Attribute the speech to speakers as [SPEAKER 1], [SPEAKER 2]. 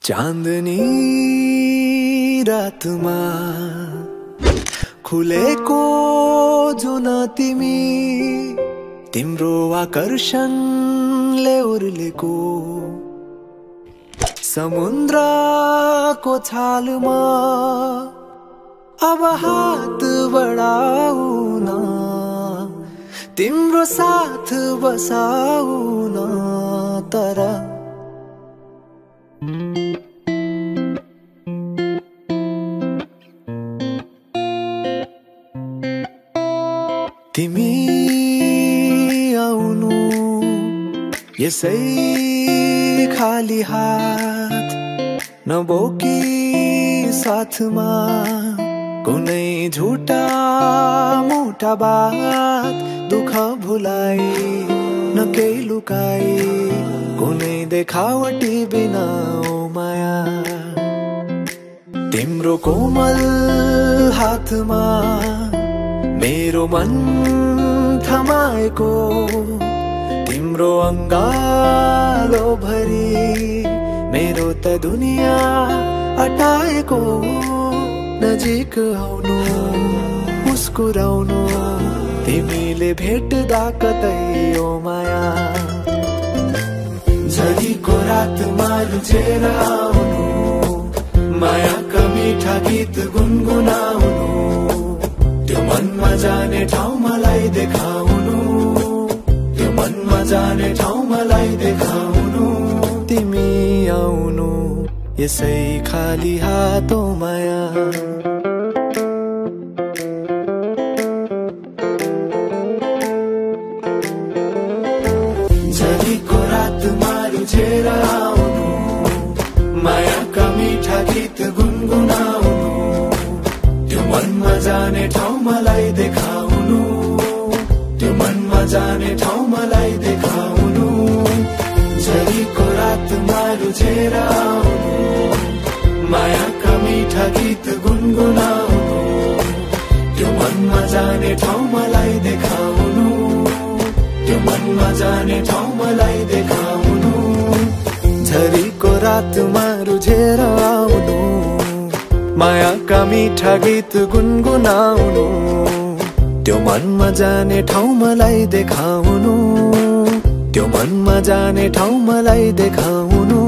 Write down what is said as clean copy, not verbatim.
[SPEAKER 1] चाँदनी रातमा खुलेको जुन तिमी, तिम्रो आकर्षणले उर्लेको समुद्रको छालमा अब हात बढाउन, तिम्रो साथ बसाउन। तर तिमी आउनु यसै खाली हात नबोकी साथमा, कुनै झुटा मोटा बात दुःख भुलाई न केही लुकाई, कुनै देखावटी बिना ओ माया। तिम्रो कोमल हातमा मेरो मन थमाएको, तिम्रो अङ्गालो भरि मेरो त दुनिया अटाएको। नजिक आउनु मुस्कुराउनु, तिमीले भेट्दा कतै ओ माया। झरीको रातमा लुचेर आउनु, मायाका मिठा गीत गुनगुनाउनु, त्यो मनमा जाने ठाउँ मलाई देखाउनु, त्यो मनमा जाने ठाउँ मलाई देखाउनु। तिमी आउनु यसै खाली हातो माया। झरीको रातमा लुचेर आउनु, मायाका मिठा गीत गुनगुनाउनु, त्यो मनमा जाने ठाउँ मलाई देखाउनु, त्यो मनमा जाने ठाउँ मलाई देखाउनु। झरीको रातमा लुचेर आउनु, मायाका मिठा गीत गुनगुनाउनु, त्यो मनमा जाने ठाउँ मलाई देखाउनु, त्यो मनमा जाने ठाउँ मलाई देखाउनु। झरीको रातमा रुझेर आउनु, मायाका मिठा गीत गुनगुनाउनु, त्यो मनमा जाने ठाउँ मलाई देखाउनु, त्यो मनमा जाने ठाउँ मलाई देखाउनु।